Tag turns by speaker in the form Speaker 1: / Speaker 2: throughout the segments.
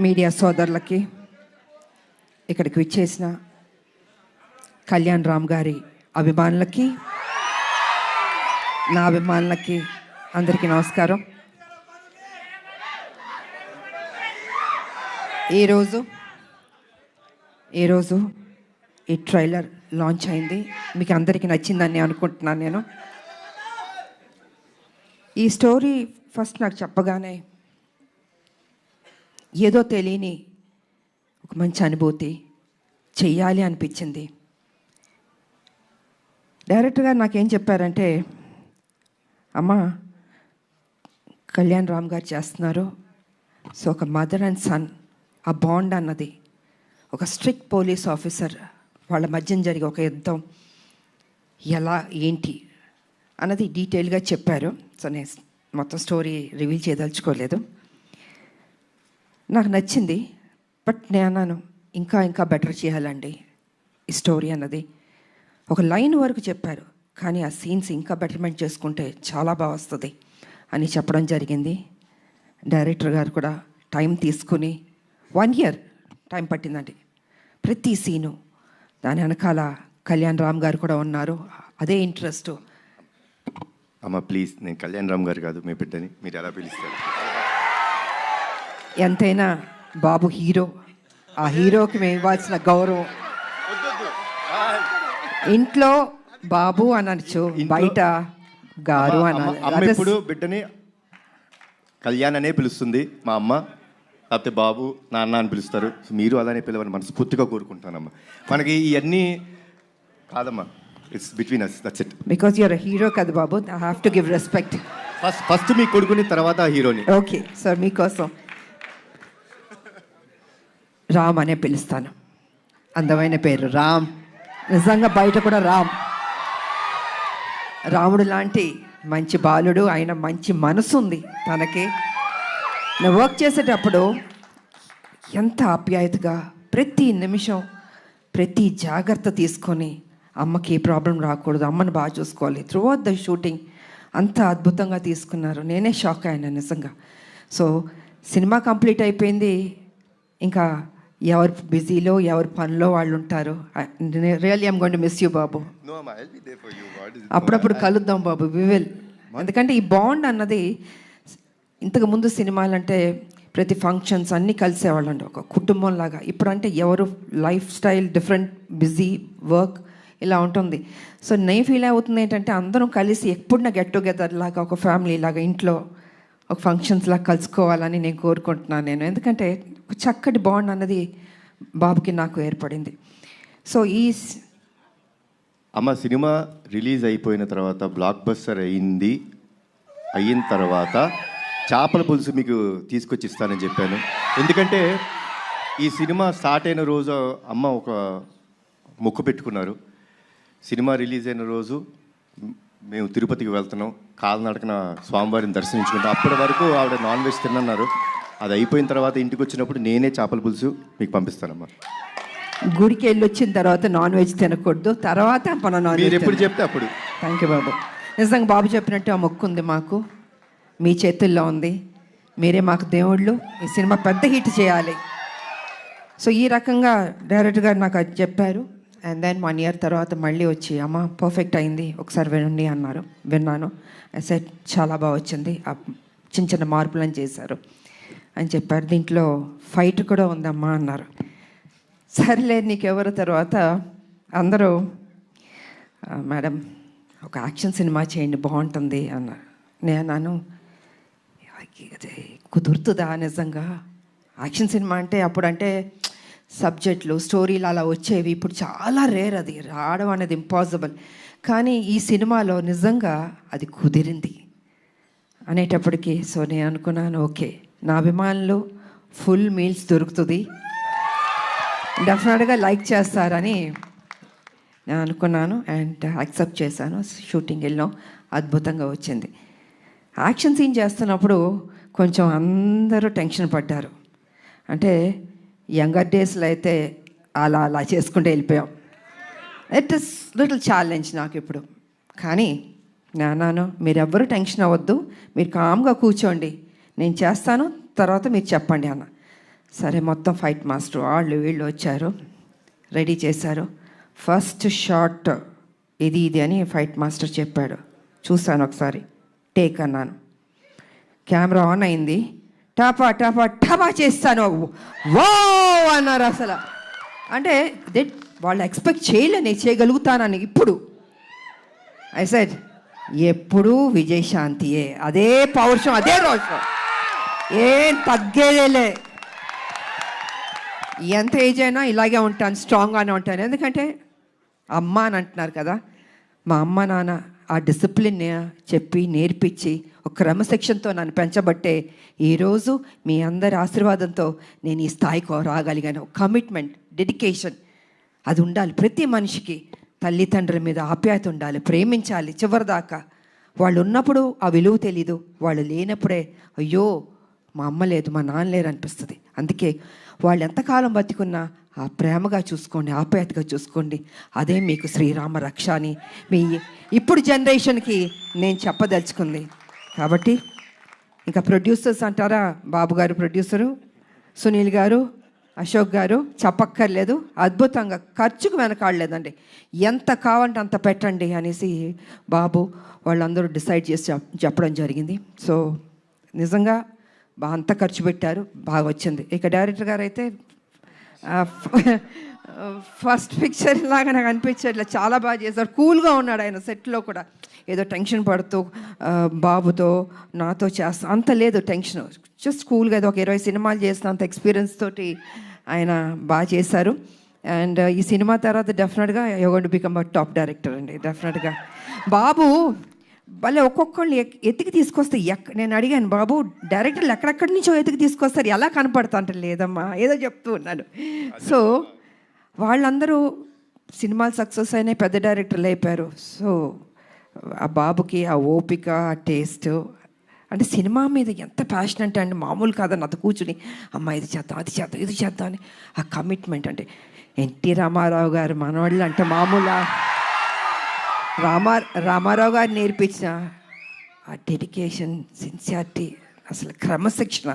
Speaker 1: Media సోదరులకి, ఇక్కడికి విచ్చేసిన కళ్యాణ్ రామ్ గారి అభిమానులకి, నా అభిమానులకి అందరికీ నమస్కారం. ఈరోజు ఈ ట్రైలర్ లాంచ్ అయింది. మీకు అందరికీ నచ్చిందని అనుకుంటున్నాను. నేను ఈ స్టోరీ ఫస్ట్ నాకు చెప్పగానే ఏదో తెలియని ఒక మంచి అనుభూతి, చెయ్యాలి అనిపించింది. డైరెక్టర్ గారు నాకేం చెప్పారంటే, అమ్మ కళ్యాణ్ రామ్ గారు చేస్తున్నారు, సో ఒక మదర్ అండ్ సన్ ఆ బాండ్ అన్నది, ఒక స్ట్రిక్ట్ పోలీస్ ఆఫీసర్ వాళ్ళ మధ్యన జరిగే ఒక యుద్ధం ఎలా ఏంటి అన్నది డీటెయిల్గా చెప్పారు. సో నేను మొత్తం స్టోరీ రివీల్ చేయదలుచుకోలేదు. నాకు నచ్చింది, బట్ నేను అన్నాను ఇంకా బెటర్ చేయాలండి ఈ స్టోరీ అన్నది. ఒక లైన్ వరకు చెప్పారు, కానీ ఆ సీన్స్ ఇంకా బెటర్మెంట్ చేసుకుంటే చాలా బాగా వస్తుంది అని చెప్పడం జరిగింది. డైరెక్టర్ గారు కూడా టైం తీసుకుని 1 year టైం పట్టిందండి ప్రతి సీను. దాని వెనకాల కళ్యాణ్ రామ్ గారు కూడా ఉన్నారు, అదే ఇంట్రెస్ట్.
Speaker 2: అమ్మ ప్లీజ్, నేను కళ్యాణ్ రామ్ గారు కాదు, మీ బిడ్డని, మీరు ఎలా పిలుస్తారు?
Speaker 1: ఎంతైనా బాబు హీరో, ఆ హీరోకి మేము ఇవ్వాల్సిన గౌరవం. ఇంట్లో బాబు అనొచ్చు, బయట గారు
Speaker 2: అమ్మ ఇప్పుడు బిడ్డని కళ్యాణ్ అనే పిలుస్తుంది మా అమ్మ, లేకపోతే బాబు నాన్న అని పిలుస్తారు. మీరు అలానే పిలవని మనస్ఫూర్తిగా కోరుకుంటానమ్మా. మనకి ఇవన్నీ కాదమ్మా, it's between us, that's it.
Speaker 1: Because you're hero కదా బాబు, I have to give respect.
Speaker 2: First మీ కొడుకుని, తర్వాత హీరోని.
Speaker 1: ఓకే సార్, మీకోసం రామ్ అనే పిలుస్తాను. అందమైన పేరు రామ్, నిజంగా బయట కూడా రాముడు లాంటి మంచి బాలుడు, ఆయన మంచి మనసు ఉంది తనకి. నేను వర్క్ చేసేటప్పుడు ఎంత ఆప్యాయతగా ప్రతి నిమిషం ప్రతి జాగ్రత్త తీసుకొని, అమ్మకి ఏ ప్రాబ్లం రాకూడదు, అమ్మని బాగా చూసుకోవాలి. త్రూఅవుట్ ద షూటింగ్ అంత అద్భుతంగా తీసుకున్నారు. నేనే షాక్ అయ్యాను నిజంగా. సో సినిమా కంప్లీట్ అయిపోయింది, ఇంకా ఎవరు బిజీలో ఎవరి పనిలో వాళ్ళు ఉంటారు. Really I'm going to miss you బాబు. అప్పుడప్పుడు కలుద్దాం బాబు, వి విల్. ఎందుకంటే ఈ బాండ్ అన్నది, ఇంతకు ముందు సినిమాలంటే ప్రతి ఫంక్షన్స్ అన్నీ కలిసేవాళ్ళండి ఒక కుటుంబం లాగా. ఇప్పుడు అంటే ఎవరు life style different, busy work ఇలా ఉంటుంది. సో నేను ఫీల్ అవుతుంది ఏంటంటే, అందరం కలిసి ఎప్పుడైనా గెట్ టుగెదర్ లాగా, ఒక ఫ్యామిలీ లాగా ఇంట్లో ఒక ఫంక్షన్స్ లాగా కలుసుకోవాలని నేను కోరుకుంటున్నాను నేను. ఎందుకంటే ఒక చక్కటి బాండ్ అన్నది బాబుకి నాకు ఏర్పడింది. సో
Speaker 2: అమ్మ సినిమా రిలీజ్ అయిపోయిన తర్వాత, బ్లాక్ బస్టర్ అయిన తర్వాత చేపల పులుసు మీకు తీసుకొచ్చి ఇస్తానని చెప్పాను. ఎందుకంటే ఈ సినిమా స్టార్ట్ అయిన రోజు అమ్మ ఒక మొక్కు పెట్టుకున్నారు. సినిమా రిలీజ్ అయిన రోజు మేము తిరుపతికి వెళ్తున్నాం, కాలినడకన స్వామివారిని దర్శించుకుంటాం. అప్పటి వరకు ఆవిడ నాన్ వెజ్ తిన్నారు. అది అయిపోయిన తర్వాత ఇంటికి వచ్చినప్పుడు నేనే చేపల పులుసు మీకు పంపిస్తానమ్మా.
Speaker 1: గుడికి వెళ్ళి వచ్చిన తర్వాత నాన్ వెజ్ తినకూడదు, తర్వాత మన నాన్ వెజ్
Speaker 2: ఎప్పుడు చెప్తే అప్పుడు.
Speaker 1: థ్యాంక్ యూ బాబు. నిజంగా బాబు చెప్పినట్టు ఆ మొక్కు ఉంది మాకు, మీ చేతుల్లో ఉంది. మీరే మాకు దేవుళ్ళు, ఈ సినిమా పెద్ద హిట్ చేయాలి. సో ఈ రకంగా డైరెక్టర్ గారు నాకు అది చెప్పారు. అండ్ దెన్ 1 year తర్వాత మళ్ళీ వచ్చి, అమ్మ పర్ఫెక్ట్ అయింది, ఒకసారి వినండి అన్నారు. విన్నాను, సెట్ చాలా బాగా వచ్చింది, చిన్న చిన్న మార్పులను చేశారు అని చెప్పారు. దీంట్లో ఫైట్ కూడా ఉందమ్మా అన్నారు. సరేలే నీకెవరు. తర్వాత అందరూ మేడం ఒక యాక్షన్ సినిమా చేయండి బాగుంటుంది అన్నారు. నేను అదే కుదురుతుందా నిజంగా? యాక్షన్ సినిమా అంటే అప్పుడంటే సబ్జెక్టులు స్టోరీలు అలా వచ్చేవి, ఇప్పుడు చాలా రేర్, అది రావడం అనేది ఇంపాసిబుల్. కానీ ఈ సినిమాలో నిజంగా అది కుదిరింది అనేటప్పటికీ, సో నేను అనుకున్నాను ఓకే, నా అభిమానులు ఫుల్ మీల్స్ దొరుకుతుంది, డెఫినెట్గా లైక్ చేస్తారని నేను అనుకున్నాను. అండ్ యాక్సెప్ట్ చేశాను. షూటింగ్ వెళ్ళాం, అద్భుతంగా వచ్చింది. యాక్షన్ సీన్ చేస్తున్నప్పుడు కొంచెం అందరూ టెన్షన్ పడ్డారు. అంటే యంగర్ డేస్లో అయితే అలా చేసుకుంటూ వెళ్ళిపోయాం. ఇట్ ఇస్ లిటిల్ ఛాలెంజ్ నాకు ఇప్పుడు. కానీ నాన్న మీరెవ్వరూ టెన్షన్ అవ్వద్దు, మీరు కామ్గా కూర్చోండి, నేను చేస్తాను, తర్వాత మీరు చెప్పండి అన్న. సరే మొత్తం ఫైట్ మాస్టర్ వాళ్ళు వీళ్ళు వచ్చారు, రెడీ చేశారు. ఫస్ట్ షాట్ ఇది అని ఫైట్ మాస్టర్ చెప్పాడు. చూశాను ఒకసారి, టేక్ అన్నాను. కెమెరా ఆన్ అయింది. టాపా టాపా టాపా చేస్తాను. వా అన్నారు. అసలు అంటే వాళ్ళు ఎక్స్పెక్ట్ చేయలే నేను చేయగలుగుతానని. ఇప్పుడు ఐ సెడ్ ఎప్పుడూ విజయశాంతియే, అదే పౌరుషం, అదే రోషం, ఏం తగ్గేదేలే. ఎంత ఏజ్ అయినా ఇలాగే ఉంటాను, స్ట్రాంగ్గానే ఉంటాను. ఎందుకంటే అమ్మ అని అంటున్నారు కదా, మా అమ్మ నాన్న ఆ డిసిప్లిన్ చెప్పి నేర్పించి ఒక క్రమశిక్షణతో నన్ను పెంచబట్టే ఈరోజు మీ అందరి ఆశీర్వాదంతో నేను ఈ స్థాయికి రాగలిగాను. కమిట్మెంట్, డెడికేషన్ అది ఉండాలి ప్రతి మనిషికి. తల్లిదండ్రుల మీద ఆప్యాయత ఉండాలి, ప్రేమించాలి చివరిదాకా. వాళ్ళు ఉన్నప్పుడు ఆ విలువ తెలీదు, వాళ్ళు లేనప్పుడే అయ్యో మా అమ్మ లేదు, మా నాన్న లేరు అనిపిస్తుంది. అందుకే వాళ్ళు ఎంతకాలం బతికున్నా ఆ ప్రేమగా చూసుకోండి, ఆప్యాయతగా చూసుకోండి. అదే మీకు శ్రీరామ రక్ష అని మీ ఇప్పుడు జనరేషన్కి నేను చెప్పదలుచుకుంది. కాబట్టి ఇంకా ప్రొడ్యూసర్స్ అంటారా, బాబు గారు ప్రొడ్యూసరు, సునీల్ గారు, అశోక్ గారు చెప్పక్కర్లేదు. అద్భుతంగా ఖర్చుకు వెనకాడలేదండి. ఎంత కావాలంటే అంత పెట్టండి అనేసి బాబు వాళ్ళందరూ డిసైడ్ చేసి చెప్పడం జరిగింది. సో నిజంగా అంత ఖర్చు పెట్టారు, బాగా వచ్చింది. ఇక డైరెక్టర్ గారు అయితే ఫస్ట్ పిక్చర్ లాగా నాకు అనిపించట్లేదు, చాలా బాగా చేశారు. కూల్గా ఉన్నాడు ఆయన సెట్లో కూడా. ఏదో టెన్షన్ పడుతూ బాబుతో నాతో చేస్తా అంత లేదు టెన్షన్, జస్ట్ కూల్గా ఏదో ఒక 20 సినిమాలు చేసిన అంత ఎక్స్పీరియన్స్ తోటి ఆయన బాగా చేశారు. అండ్ ఈ సినిమా తర్వాత డెఫినెట్గా you going to become a top director అండి. డెఫినెట్గా బాబు భలే ఒక్కొక్కళ్ళు ఎత్తికి తీసుకొస్తే నేను అడిగాను, బాబు డైరెక్టర్లు ఎక్కడెక్కడి నుంచో ఎత్తికి తీసుకొస్తారు, ఎలా కనపడతా అంటే లేదమ్మా ఏదో చెప్తూ ఉన్నాను. సో వాళ్ళందరూ సినిమాలు సక్సెస్ అయినాయి, పెద్ద డైరెక్టర్లు అయిపోయారు. సో ఆ బాబుకి ఆ ఓపిక, ఆ టేస్ట్, అంటే సినిమా మీద ఎంత ప్యాషన్ అంటే మామూలు కాదని అది కూర్చుని అమ్మ ఇది చేద్దాం, అది చేద్దాం, ఇది చేద్దాం అని ఆ కమిట్మెంట్. అంటే ఎన్టీ రామారావు గారు మనవాళ్ళు అంటే మామూలు రామారావు గారు నేర్పించిన ఆ డెడికేషన్, సిన్సియారిటీ, అసలు క్రమశిక్షణ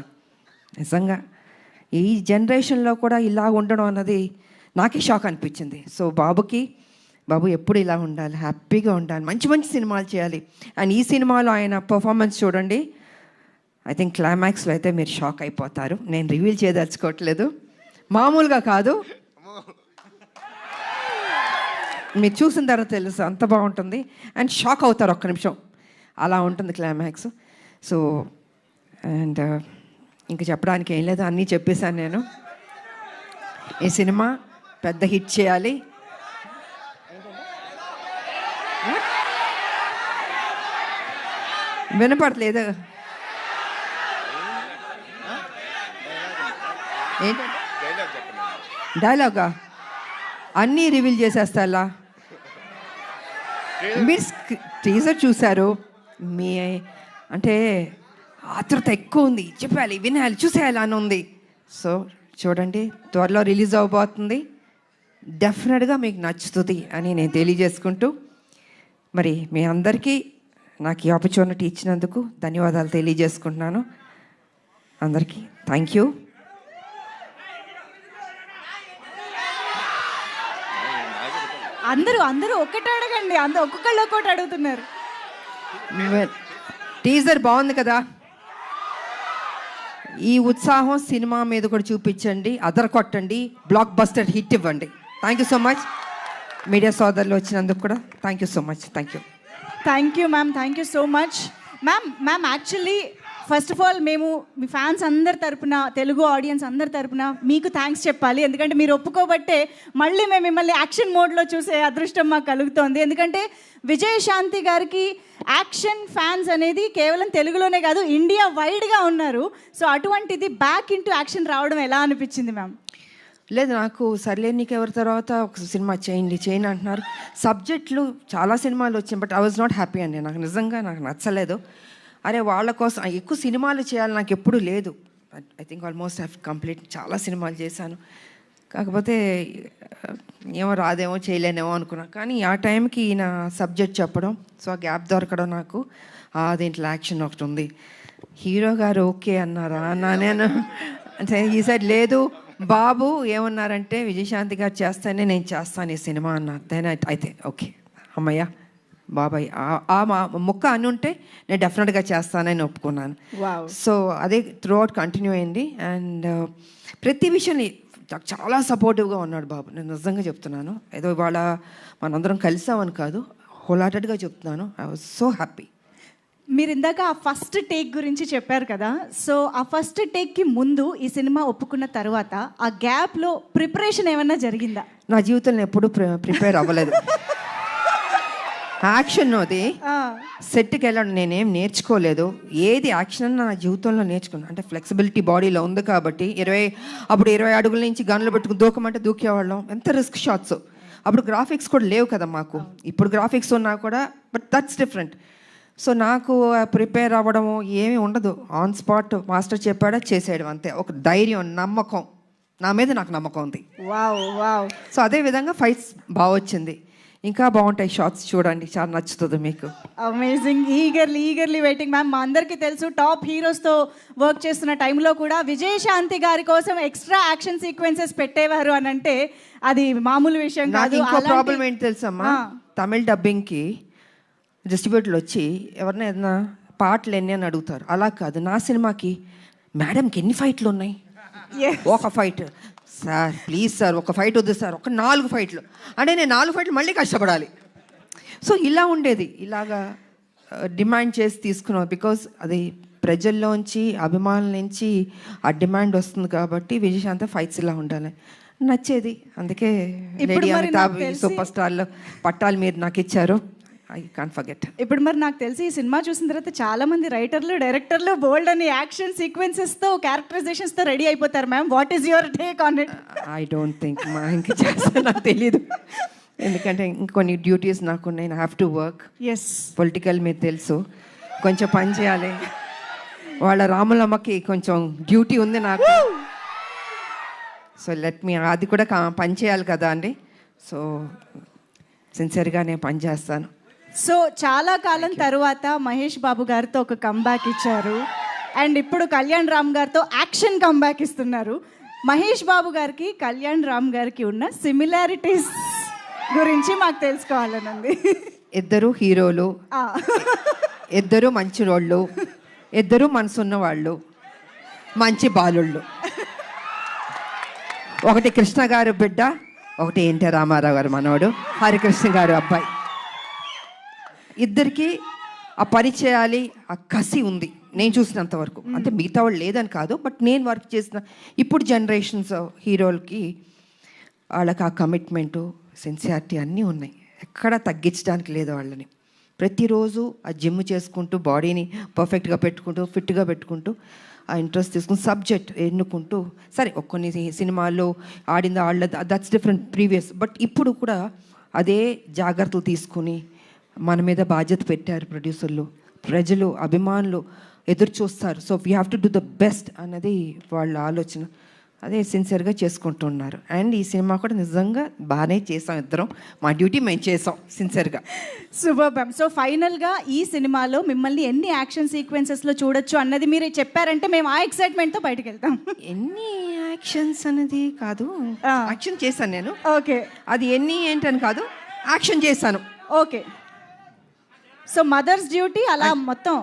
Speaker 1: నిజంగా ఈ జనరేషన్లో కూడా ఇలా ఉండడం అన్నది నాకే షాక్ అనిపించింది. సో బాబు ఎప్పుడు ఇలా ఉండాలి, హ్యాపీగా ఉండాలి, మంచి మంచి సినిమాలు చేయాలి. అండ్ ఈ సినిమాలో ఆయన పర్ఫార్మెన్స్ చూడండి, ఐ థింక్ క్లైమాక్స్లో అయితే మీరు షాక్ అయిపోతారు. నేను రివీల్ చేయదలుచుకోవట్లేదు, మామూలుగా కాదు, మీరు చూసిన తర్వాత తెలుసు అంత బాగుంటుంది. అండ్ షాక్ అవుతారు ఒక్క నిమిషం, అలా ఉంటుంది క్లైమాక్స్. సో అండ్ ఇంక చెప్పడానికి ఏం లేదు, అన్నీ చెప్పేశాను నేను. ఈ సినిమా పెద్ద హిట్ చేయాలి. వినపడలేదు ఏంటంటే డైలాగా అన్నీ రివీల్ చేసేస్తా. అలా మీరు టీజర్ చూశారు, మీ అంటే ఆతృత ఎక్కువ ఉంది, చెప్పాలి, వినాలి, చూసేయాలి అని ఉంది. సో చూడండి, త్వరలో రిలీజ్ అవబోతుంది, డెఫినెట్గా మీకు నచ్చుతుంది అని నేను తెలియజేసుకుంటూ, మరి మీ అందరికీ నాకు ఈ ఆపర్చునిటీ ఇచ్చినందుకు ధన్యవాదాలు తెలియజేసుకుంటున్నాను. అందరికీ థ్యాంక్ యూ.
Speaker 3: అందరూ ఒక్కటి అడగండి, ఒక్కొక్కళ్ళు ఒక్కొక్కటి అడుగుతున్నారు.
Speaker 1: టీజర్ బాగుంది కదా, ఈ ఉత్సాహం సినిమా మీద కూడా చూపించండి, అదర్ కొట్టండి, బ్లాక్ బస్టర్ హిట్ ఇవ్వండి. Thank you so much. Media సోదరులు వచ్చినందుకు కూడా thank you so much. Thank you
Speaker 3: ma'am, thank you so much. Ma'am actually first of all మేము మీ ఫ్యాన్స్ అందరి తరపున, తెలుగు ఆడియన్స్ అందరి తరపున మీకు థ్యాంక్స్ చెప్పాలి. ఎందుకంటే మీరు ఒప్పుకోబట్టే మళ్ళీ మేము మిమ్మల్ని యాక్షన్ మోడ్లో చూసే అదృష్టం మాకు కలుగుతోంది. ఎందుకంటే విజయశాంతి గారికి యాక్షన్ ఫ్యాన్స్ అనేది కేవలం తెలుగులోనే కాదు, ఇండియా వైడ్గా ఉన్నారు. సో అటువంటిది బ్యాక్ ఇంటూ యాక్షన్ రావడం ఎలా అనిపించింది మ్యామ్?
Speaker 1: లేదు, నాకు సర్లే నీకు ఎవరి తర్వాత ఒక సినిమా చేయండి అంటున్నారు. సబ్జెక్టులు చాలా సినిమాలు వచ్చాయి, but I was not happy అండి. నాకు నిజంగా నచ్చలేదు. అరే వాళ్ళ కోసం ఎక్కువ సినిమాలు చేయాలి నాకు ఎప్పుడూ లేదు. I think almost have complete చాలా సినిమాలు చేశాను. కాకపోతే ఏమో రాదేమో చేయలేనేమో అనుకున్నా. కానీ ఆ టైంకి ఈయన సబ్జెక్ట్ చెప్పడం, సో ఆ గ్యాప్ దొరకడం నాకు, దీంట్లో యాక్షన్ ఒకటి ఉంది, హీరో గారు ఓకే అన్నారా అన్నా నేను అంటే ఈ సైడ్ లేదు. బాబు ఏమన్నారంటే విజయశాంతి గారు చేస్తానే నేను చేస్తాను ఈ సినిమా అన్నారు. దెన్ అయితే ఓకే అమ్మయ్య బాబాయ్ ఆ ముక్క అని ఉంటే నేను డెఫినెట్గా చేస్తానని ఒప్పుకున్నాను.
Speaker 3: వావ్.
Speaker 1: సో అదే త్రూ అవుట్ కంటిన్యూ అయింది. అండ్ ప్రతి విషయాన్ని చాలా సపోర్టివ్గా ఉన్నాడు బాబు. నేను నిజంగా చెప్తున్నాను, ఏదో ఇవాళ మనందరం కలిసామని కాదు, హోల్ హార్టెడ్గా చెప్తున్నాను. I was so happy.
Speaker 3: మీరు ఇందాక ఆ ఫస్ట్ టేక్ గురించి చెప్పారు కదా, సో ఆ ఫస్ట్ టేక్కి ముందు ఈ సినిమా ఒప్పుకున్న తర్వాత ఆ గ్యాప్లో ప్రిపరేషన్ ఏమన్నా జరిగిందా?
Speaker 1: నా జీవితంలో ఎప్పుడూ ప్రిపేర్ అవ్వలేదు. యాక్షన్ అది సెట్కి వెళ్ళడం నేనేం నేర్చుకోలేదు. ఏది యాక్షన్ నా జీవితంలో నేర్చుకున్నాను అంటే ఫ్లెక్సిబిలిటీ బాడీలో ఉంది కాబట్టి. 20 అడుగుల నుంచి గన్లు పెట్టుకుని దూకమంటే దూకేవాళ్ళం. ఎంత రిస్క్ షాట్స్. అప్పుడు గ్రాఫిక్స్ కూడా లేవు కదా మాకు. ఇప్పుడు గ్రాఫిక్స్ ఉన్నా కూడా, బట్ దట్స్ డిఫరెంట్. సో నాకు ప్రిపేర్ అవ్వడము ఏమీ ఉండదు. ఆన్ స్పాట్ మాస్టర్ చెప్పాడా చేసేయడం అంతే. ఒక ధైర్యం, నమ్మకం, నా మీద నాకు నమ్మకం ఉంది.
Speaker 3: Wow wow.
Speaker 1: సో అదే విధంగా ఫైట్స్ బాగా వచ్చింది. ఇంకా బాగుంటాయి షార్ట్స్, చూడండి, చాలా నచ్చుతుంది మీకు.
Speaker 3: అమేజింగ్. Eagerly waiting ma'am. మా అందరికీ తెలుసు టాప్ హీరోస్తో వర్క్ చేస్తున్న టైంలో కూడా విజయశాంతి గారి కోసం ఎక్స్ట్రా యాక్షన్ సీక్వెన్సెస్ పెట్టేవారు అని అంటే అది మామూలు విషయం
Speaker 1: నాకు
Speaker 3: కాదు.
Speaker 1: ఇంకో ప్రాబ్లం ఏంటి తెలుసమ్మా, తమిళ డబ్బింగ్కి డిస్ట్రిబ్యూటర్లు వచ్చి ఎవరినైనా ఏదైనా పాటలు ఎన్ని అని అడుగుతారు. అలా కాదు, నా సినిమాకి మేడంకి ఎన్ని ఫైట్లు ఉన్నాయి? ఒక ఫైట్ సార్, ప్లీజ్ సార్ ఒక ఫైట్ వద్దు సార్, ఒక 4 ఫైట్లు అంటే నేను 4 ఫైట్లు మళ్ళీ కష్టపడాలి. సో ఇలా ఉండేది. ఇలాగా డిమాండ్ చేసి తీసుకున్నాం. బికాజ్ అది ప్రజల్లోంచి, అభిమానుల నుంచి ఆ డిమాండ్ వస్తుంది కాబట్టి విజయశాంతి ఫైట్స్ ఇలా ఉండాలి నచ్చేది. అందుకే లేడీ అమితాబ్ సూపర్ స్టార్లో పట్టాలు మీరు నాకు ఇచ్చారు. I can't forget.
Speaker 3: ఇప్పుడు మరి నాకు తెలిసి ఈ సినిమా చూసిన తర్వాత చాలా మంది రైటర్లు, డైరెక్టర్లు బోల్డ్ అని యాక్షన్ సీక్వెన్సెస్తో, క్యారెక్టరైజేషన్స్తో రెడీ అయిపోతారు ma'am. What is your take on it?
Speaker 1: I don't think ఇంకా చేస్తా, నాకు తెలీదు. ఎందుకంటే ఇంకొన్ని డ్యూటీస్ నాకు ఉన్నాయి. I have to work.
Speaker 3: Yes.
Speaker 1: Political మీరు తెలుసు, కొంచెం పని చేయాలి. వాళ్ళ రాములమ్మకి కొంచెం డ్యూటీ ఉంది నాకు. సో లెట్ మీ, అది కూడా పని చేయాలి కదా అండి. సో సిన్సియర్గా నేను పని చేస్తాను.
Speaker 3: సో చాలా కాలం తర్వాత మహేష్ బాబు గారితో ఒక కంబ్యాక్ ఇచ్చారు. అండ్ ఇప్పుడు కళ్యాణ్ రామ్ గారితో యాక్షన్ కంబ్యాక్ ఇస్తున్నారు. మహేష్ బాబు గారికి కళ్యాణ్ రామ్ గారికి ఉన్న సిమిలారిటీస్ గురించి మాకు తెలుసుకోవాలని ఉంది.
Speaker 1: ఇద్దరు హీరోలు, ఇద్దరు మంచి రోళ్ళు, ఇద్దరు మనసున్న వాళ్ళు, మంచి బాలుళ్ళు. ఒకటి కృష్ణ గారు బిడ్డ, ఒకటి ఎన్టీ రామారావు గారు మనవడు, హరికృష్ణ గారు అబ్బాయి. ఇద్దరికి ఆ పని చేయాలి, ఆ కసి ఉంది నేను చూసినంత వరకు. అంటే మిగతా వాళ్ళు లేదని కాదు, బట్ నేను వర్క్ చేసిన ఇప్పుడు జనరేషన్స్ హీరోలకి వాళ్ళకి ఆ కమిట్మెంటు, సిన్సియారిటీ అన్నీ ఉన్నాయి. ఎక్కడ తగ్గించడానికి లేదు వాళ్ళని. ప్రతిరోజు ఆ జిమ్ చేసుకుంటూ, బాడీని పర్ఫెక్ట్గా పెట్టుకుంటూ, ఫిట్గా పెట్టుకుంటూ, ఆ ఇంట్రెస్ట్ తీసుకుని సబ్జెక్ట్ ఎన్నుకుంటూ, సరే కొన్ని సినిమాల్లో ఆడింది ఆడలేదు, దట్స్ డిఫరెంట్ ప్రీవియస్. బట్ ఇప్పుడు కూడా అదే జాగ్రత్తలు తీసుకుని మన మీద బాధ్యత పెట్టారు ప్రొడ్యూసర్లు, ప్రజలు, అభిమానులు ఎదురు చూస్తారు. So we have to do the best అన్నది వాళ్ళ ఆలోచన. అదే సిన్సియర్గా చేసుకుంటున్నారు. అండ్ ఈ సినిమా కూడా నిజంగా బాగానే చేసాం ఇద్దరం. మా డ్యూటీ మేము చేసాం సిన్సియర్గా.
Speaker 3: Super ma'am. సో ఫైనల్గా ఈ సినిమాలో మిమ్మల్ని ఎన్ని యాక్షన్ సీక్వెన్సెస్లో చూడొచ్చు అన్నది మీరు చెప్పారంటే మేము ఆ ఎక్సైట్మెంట్తో బయటకు వెళ్తాం.
Speaker 1: ఎన్ని యాక్షన్స్ అనేది కాదు, యాక్షన్ చేశాను నేను.
Speaker 3: ఓకే.
Speaker 1: అది ఎన్ని ఏంటని కాదు, యాక్షన్ చేశాను.
Speaker 3: ఓకే. సో మదర్స్ డ్యూటీ అలా మొత్తం,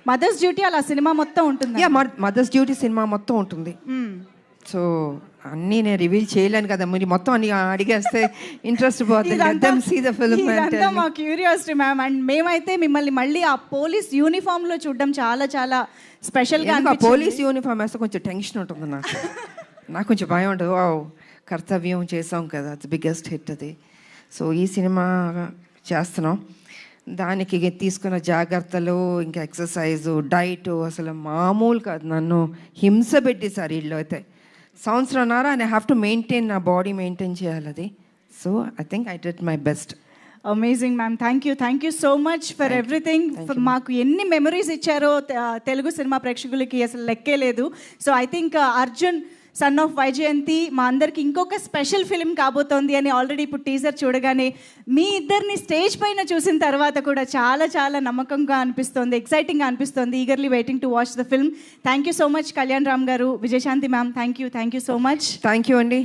Speaker 3: మదర్స్ డ్యూటీ అలా సినిమా మొత్తం ఉంటుంది.
Speaker 1: మదర్స్ డ్యూటీ సినిమా మొత్తం ఉంటుంది. సో అన్నీ నేను రివీల్ చేయలేను కదా, మీరు మొత్తం అన్ని అడిగేస్తే ఇంట్రెస్ట్ పోతుంది.
Speaker 3: మా క్యూరియాసిటీ మ్యామ్. అండ్ మేమైతే మిమ్మల్ని మళ్ళీ ఆ పోలీస్ యూనిఫామ్లో చూడడం చాలా చాలా స్పెషల్గా.
Speaker 1: పోలీస్ యూనిఫామ్ వేస్తే కొంచెం టెన్షన్ ఉంటుంది నాకు కొంచెం భయం ఉంటుంది. కర్తవ్యం చేసాం కదా, అది బిగ్గెస్ట్ హిట్ అది. సో ఈ సినిమా చేస్తున్నాం, దానికి తీసుకున్న జాగ్రత్తలు, ఇంకా ఎక్సర్సైజు, డైట్ అసలు మామూలు కాదు. నన్ను హింస పెట్టేశారు వీళ్ళు అయితే. సంవత్సరంన్నర ఐ హ్యావ్ టు మెయింటైన్, నా బాడీ మెయింటైన్ చేయాలి అది. So I think I did my best.
Speaker 3: Amazing ma'am. Thank you so much for everything. మాకు ఎన్ని మెమరీస్ ఇచ్చారో తెలుగు సినిమా ప్రేక్షకులకి అసలు లెక్కే లేదు. So I think Arjun son of Vyjayanthi మా అందరికి ఇంకొక స్పెషల్ ఫిలిం కాబోతోంది అని ఆల్రెడీ ఇప్పుడు టీజర్ చూడగానే మీ ఇద్దరిని స్టేజ్ పైన చూసిన తర్వాత కూడా చాలా చాలా నమ్మకంగా అనిపిస్తోంది, ఎక్సైటింగ్గా అనిపిస్తోంది. Eagerly waiting to watch the film. Thank you so much Kalyan Ram garu, Vijayashanti ma'am, thank you so much.
Speaker 1: Thank you అండి.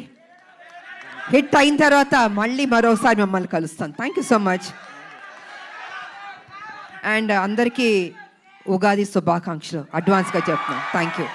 Speaker 1: హిట్ అయిన తర్వాత మళ్ళీ మరోసారి మిమ్మల్ని కలుస్తాను. Thank you so much. And అందరికీ ఉగాది శుభాకాంక్షలు అడ్వాన్స్గా చెప్తున్నాను. Thank you.